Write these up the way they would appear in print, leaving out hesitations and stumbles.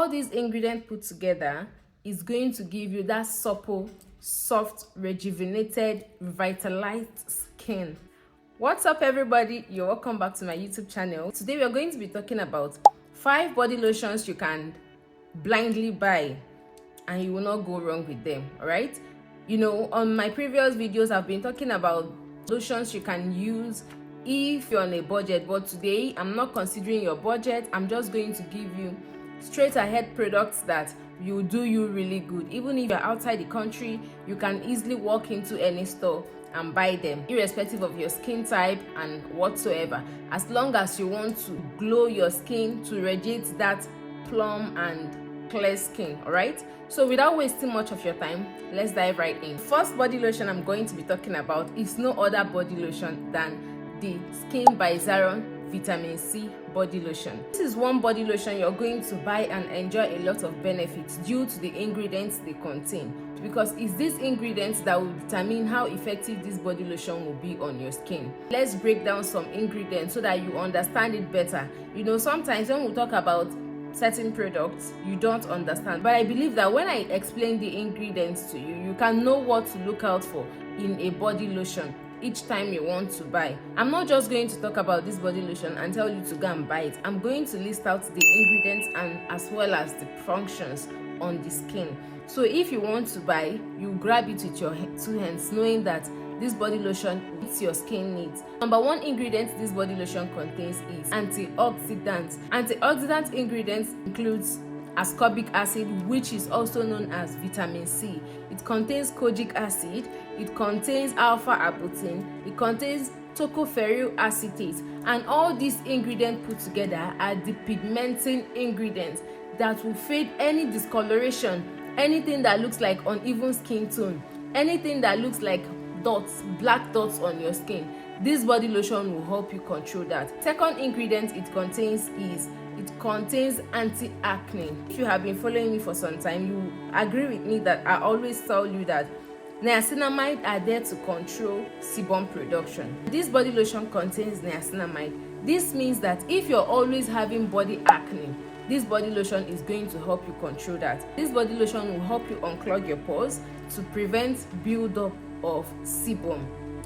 all these ingredients put together is going to give you that supple, soft, rejuvenated, revitalized skin. What's up, everybody? You're welcome back to my YouTube channel. Today we are going to be talking about 5 body lotions you can blindly buy and you will not go wrong with them. All right, you know, on my previous videos I've been talking about lotions you can use if you're on a budget, but today I'm not considering your budget. I'm just going to give you straight ahead products that will do you really good. Even if you're outside the country, you can easily walk into any store and buy them, irrespective of your skin type and whatsoever, as long as you want to glow your skin, to radiate that plump and clear skin. All right, so without wasting much of your time, let's dive right in. First body lotion I'm going to be talking about is no other body lotion than the Skin by Zaron Vitamin C body lotion. This is one body lotion you're going to buy and enjoy a lot of benefits due to the ingredients they contain, because it's these ingredients that will determine how effective this body lotion will be on your skin. Let's break down some ingredients so that you understand it better. You know, sometimes when we talk about certain products you don't understand, but I believe that when I explain the ingredients to you, you can know what to look out for in a body lotion each time you want to buy. I'm not just going to talk about this body lotion and tell you to go and buy it. I'm going to list out the ingredients and as well as the functions on the skin. So if you want to buy, you grab it with your 2 hands, knowing that this body lotion meets your skin needs. Number 1 ingredient this body lotion contains is antioxidants. Antioxidant ingredients includes ascorbic acid, which is also known as vitamin C. It contains kojic acid, it contains alpha arbutin, it contains tocopherol acetate, and all these ingredients put together are the pigmenting ingredients that will fade any discoloration, anything that looks like uneven skin tone, anything that looks like dots, black dots on your skin. This body lotion will help you control that. Second ingredient it contains is anti-acne. If you have been following me for some time, you agree with me that I always tell you that niacinamide are there to control sebum production. This body lotion contains niacinamide. This means that if you're always having body acne, this body lotion is going to help you control that. This body lotion will help you unclog your pores to prevent build-up of sebum,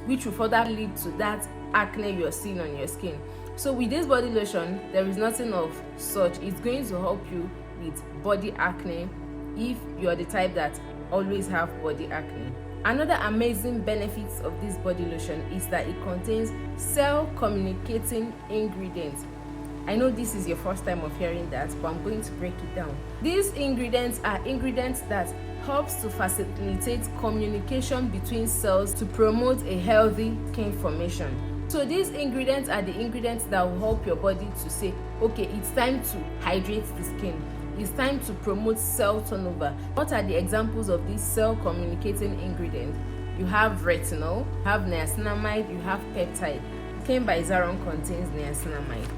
which will further lead to that acne you're seeing on your skin. So with this body lotion, there is nothing of such. It's going to help you with body acne if you're the type that always have body acne. Another amazing benefits of this body lotion is that it contains cell communicating ingredients. I know this is your first time of hearing that, but I'm going to break it down. These ingredients are ingredients that helps to facilitate communication between cells to promote a healthy skin formation. So these ingredients are the ingredients that will help your body to say, okay, it's time to hydrate the skin. It's time to promote cell turnover. What are the examples of these cell communicating ingredients? You have retinol, you have niacinamide, you have peptide. Skin by Zaron contains niacinamide,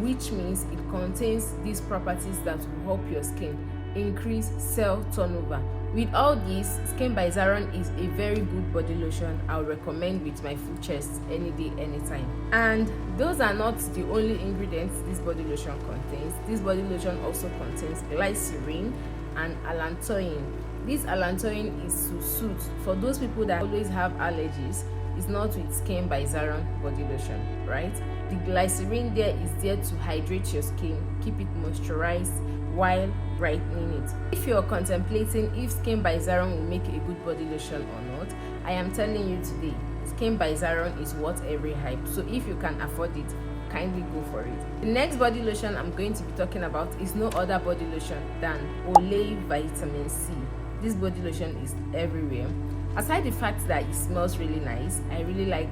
which means it contains these properties that will help your skin increase cell turnover. With all this, Skin by Zaron is a very good body lotion I'll recommend with my full chest any day, anytime. And those are not the only ingredients this body lotion contains. This body lotion also contains glycerin and allantoin. This allantoin is to suit for those people that always have allergies. It's not with Skin by Zaron body lotion, right? The glycerin there is there to hydrate your skin, keep it moisturized while brightening it. If you're contemplating if Skin by Zaron will make a good body lotion or not, I am telling you today, Skin by Zaron is worth every hype. So if you can afford it, kindly go for it. The next body lotion I'm going to be talking about is no other body lotion than Olay Vitamin C. This body lotion is everywhere. Aside the fact that it smells really nice, I really like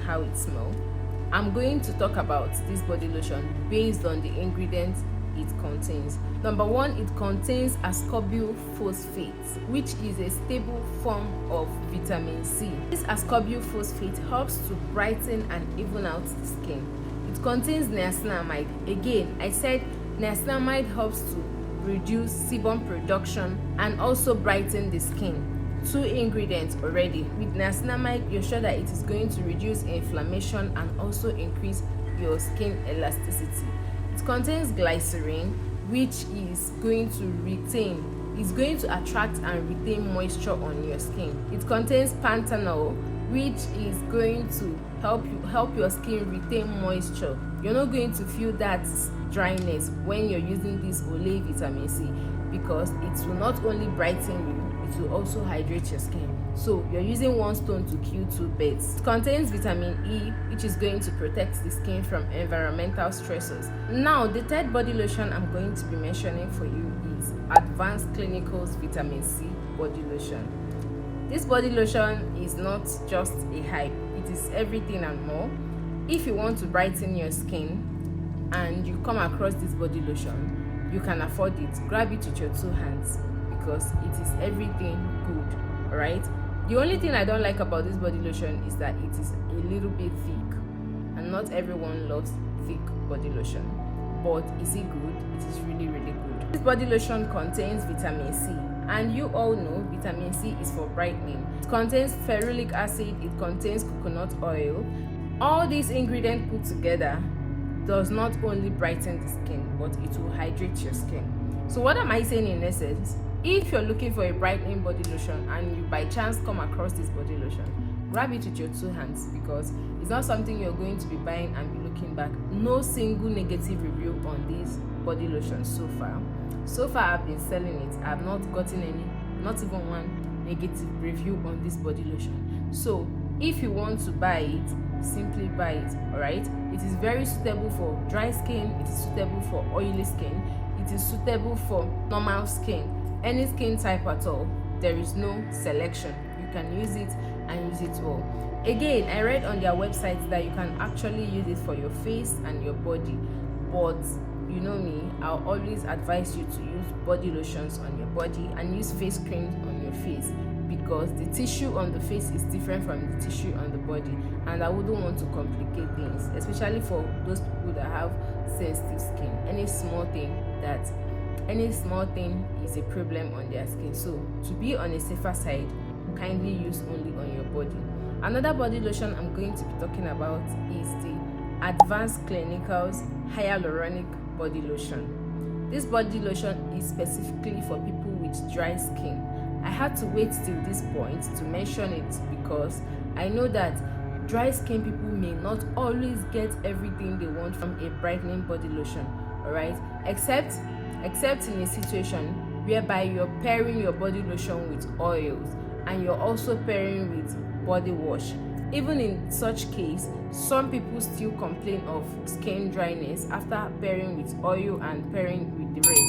how it smells. I'm going to talk about this body lotion based on the ingredients it contains. Number 1, it contains ascorbyl phosphate, which is a stable form of vitamin C. This ascorbyl phosphate helps to brighten and even out the skin. It contains niacinamide. Again, I said niacinamide helps to reduce sebum production and also brighten the skin. 2 ingredients already. With niacinamide, you're sure that it is going to reduce inflammation and also increase your skin elasticity. It contains glycerin, which is going to attract and retain moisture on your skin. It contains panthenol, which is going to help your skin retain moisture. You're not going to feel that dryness when you're using this Olay vitamin C, because it will not only brighten you, it will also hydrate your skin. So you're using one stone to kill two birds. It contains vitamin E, which is going to protect the skin from environmental stressors. Now, the third body lotion I'm going to be mentioning for you is Advanced Clinicals Vitamin C Body Lotion. This body lotion is not just a hype, it is everything and more. If you want to brighten your skin and you come across this body lotion, you can afford it. Grab it with your two hands because it is everything good. Alright? The only thing I don't like about this body lotion is that it is a little bit thick, and not everyone loves thick body lotion. But is it good? It is really, really good. This body lotion contains vitamin C, and you all know vitamin C is for brightening. It contains ferulic acid, it contains coconut oil. All these ingredients put together does not only brighten the skin, but it will hydrate your skin. So what am I saying in essence? If you're looking for a brightening body lotion and you by chance come across this body lotion, grab it with your two hands, because it's not something you're going to be buying and be looking back. No single negative review on this body lotion so far. So far I've been selling it. I've not gotten not even one negative review on this body lotion. So if you want to buy it, simply buy it. Alright, it is very suitable for dry skin, it is suitable for oily skin, it is suitable for normal skin, any skin type at all. There is no selection. You can use it and use it well. Again, I read on their website that you can actually use it for your face and your body, but you know me, I'll always advise you to use body lotions on your body and use face creams on your face, because the tissue on the face is different from the tissue on the body, and I wouldn't want to complicate things, especially for those people that have sensitive skin. Any small thing is a problem on their skin. So to be on a safer side, kindly use only on your body. Another body lotion I'm going to be talking about is the Advanced Clinicals Hyaluronic Body Lotion. This body lotion is specifically for people with dry skin. I had to wait till this point to mention it because I know that dry skin people may not always get everything they want from a brightening body lotion. Alright, except in a situation whereby you're pairing your body lotion with oils and you're also pairing with body wash. Even in such case, some people still complain of skin dryness after pairing with oil and pairing with the rest.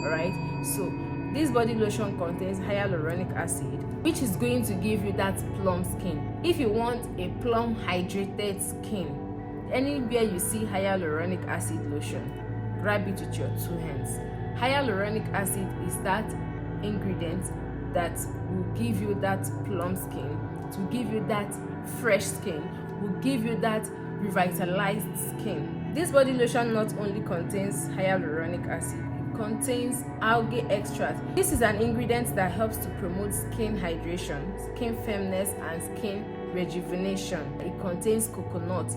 Alright, so this body lotion contains hyaluronic acid, which is going to give you that plump skin. If you want a plump hydrated skin, anywhere you see hyaluronic acid lotion, grab it with your two hands. Hyaluronic acid is that ingredient that will give you that plump skin, to give you that fresh skin, will give you that revitalized skin. This body lotion not only contains hyaluronic acid, it contains algae extract. This is an ingredient that helps to promote skin hydration, skin firmness, and skin rejuvenation. It contains coconut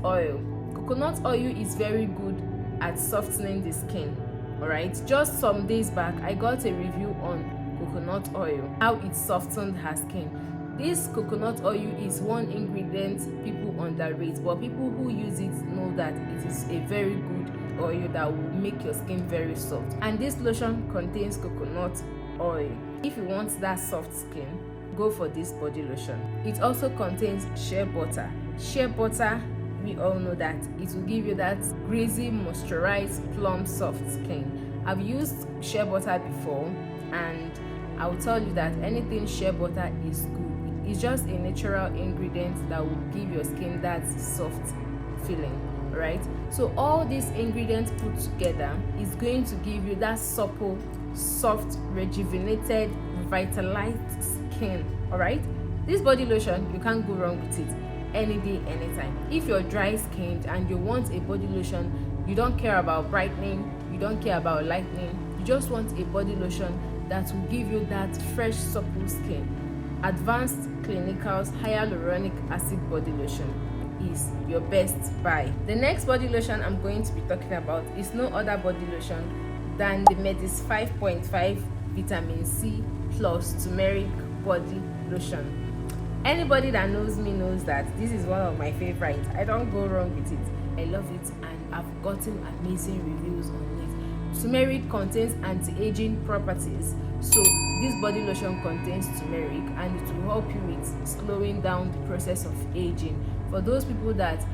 oil. Coconut oil is very good at softening the skin. Alright, just some days back I got a review on coconut oil, how it softened her skin. This coconut oil is one ingredient people underrate, but people who use it know that it is a very good oil that will make your skin very soft. And this lotion contains coconut oil. If you want that soft skin, go for this body lotion. It also contains shea butter. Shea butter, we all know that it will give you that greasy, moisturized, plump, soft skin. I've used shea butter before, and I will tell you that anything shea butter is good. It's just a natural ingredient that will give your skin that soft feeling, right? So all these ingredients put together is going to give you that supple, soft, rejuvenated, revitalized skin. All right, this body lotion, you can't go wrong with it any day, anytime. If you're dry skinned and you want a body lotion, you don't care about brightening, you don't care about lightening, you just want a body lotion that will give you that fresh, supple skin. Advanced Clinicals Hyaluronic Acid Body Lotion. is your best buy. The next body lotion I'm going to be talking about is no other body lotion than the Medix 5.5 vitamin C plus turmeric body lotion. Anybody that knows me knows that this is one of my favorites. I don't go wrong with it. I love it and I've gotten amazing reviews on it. Turmeric contains anti-aging properties, so this body lotion contains turmeric and it will help you with slowing down the process of aging. For those people that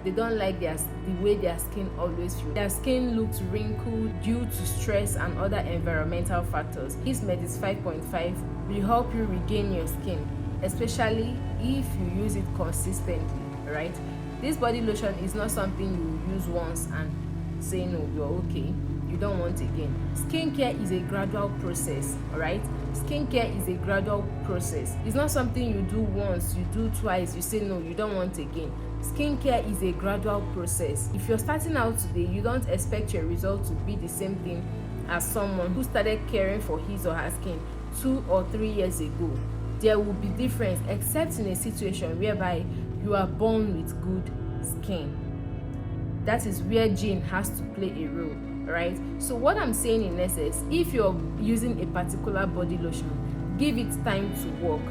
they don't like the way their skin always feels. Their skin looks wrinkled due to stress and other environmental factors. This Medix 5.5 will help you regain your skin, especially if you use it consistently, right? This body lotion is not something you use once and say no, you're okay, you don't want again. Skincare is a gradual process, all right? Skincare is a gradual process. It's not something you do once, you do twice, you say no, you don't want again. Skincare is a gradual process. If you're starting out today, you don't expect your result to be the same thing as someone who started caring for his or her skin 2 or 3 years ago. There will be difference, except in a situation whereby you are born with good skin. That is where gene has to play a role, right? So what I'm saying in essence, if you're using a particular body lotion, give it time to work.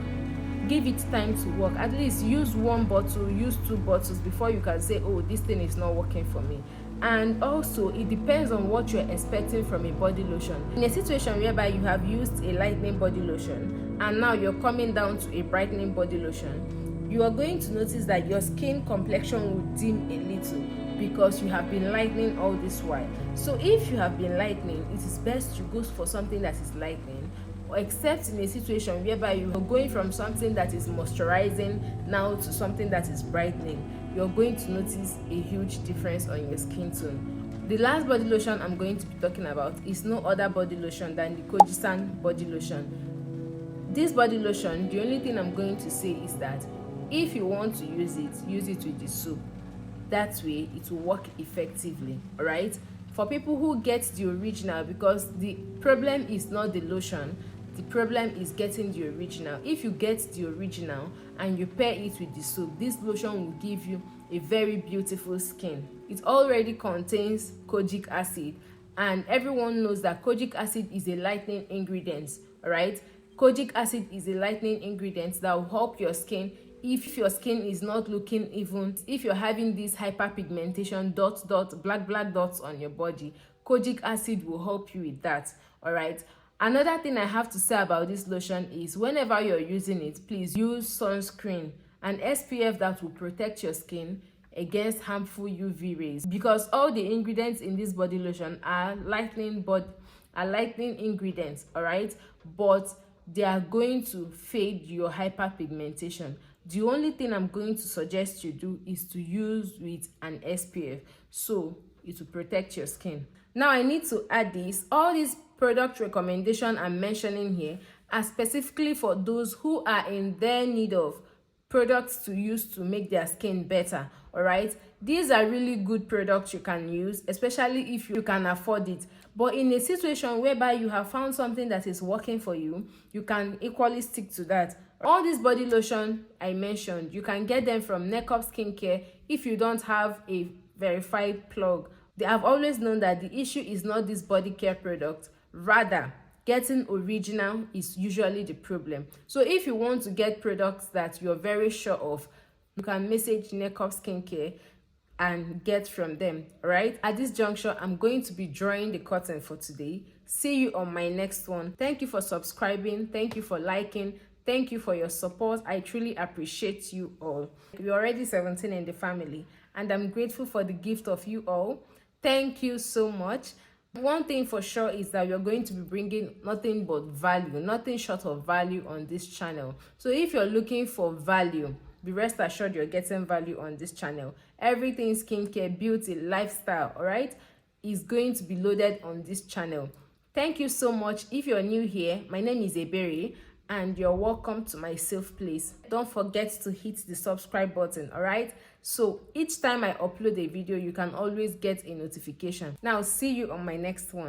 Give it time to work. At least use 1 bottle, use 2 bottles before you can say, oh, this thing is not working for me. And also, it depends on what you're expecting from a body lotion. In a situation whereby you have used a lightening body lotion and now you're coming down to a brightening body lotion, you are going to notice that your skin complexion will dim a little because you have been lightening all this while. So if you have been lightening, it is best you go for something that is lightening, except in a situation whereby you are going from something that is moisturizing now to something that is brightening. You're going to notice a huge difference on your skin tone. The last body lotion I'm going to be talking about is no other body lotion than the Kojie San body lotion. This body lotion, the only thing I'm going to say is that if you want to use it with the soap. That way it will work effectively, all right? For people who get the original, because the problem is not the lotion, the problem is getting the original. If you get the original and you pair it with the soap, this lotion will give you a very beautiful skin. It already contains kojic acid, and everyone knows that kojic acid is a lightening ingredient, all right? Kojic acid is a lightening ingredient that will help your skin if your skin is not looking even, if you're having this hyperpigmentation, black dots on your body. Kojic acid will help you with that, all right? Another thing I have to say about this lotion is whenever you're using it, please use sunscreen, an SPF that will protect your skin against harmful UV rays, because all the ingredients in this body lotion are lightening ingredients, all right? But they are going to fade your hyperpigmentation. The only thing I'm going to suggest you do is to use with an SPF, so it will protect your skin. Now I need to add this. All these product recommendation I'm mentioning here are specifically for those who are in their need of products to use to make their skin better, all right? These are really good products you can use, especially if you can afford it. But in a situation whereby you have found something that is working for you, you can equally stick to that. All these body lotion I mentioned, you can get them from Nekop Skincare if you don't have a verified plug. They have always known that the issue is not this body care product, rather getting original is usually the problem. So if you want to get products that you're very sure of, you can message Nekop Skincare and get from them, all right? At this juncture, I'm going to be drawing the curtain for today. See you on my next one. Thank you for subscribing. Thank you for liking. Thank you for your support. I truly appreciate you all. We're already 17 in the family, and I'm grateful for the gift of you all. Thank you so much. One thing for sure is that we're going to be bringing nothing but value, nothing short of value on this channel. So if you're looking for value, be rest assured you're getting value on this channel. Everything skincare, beauty, lifestyle, all right, is going to be loaded on this channel. Thank you so much. If you're new here, my name is Ebere, and you're welcome to my safe place. Don't forget to hit the subscribe button, all right? So each time I upload a video, you can always get a notification. Now, see you on my next one.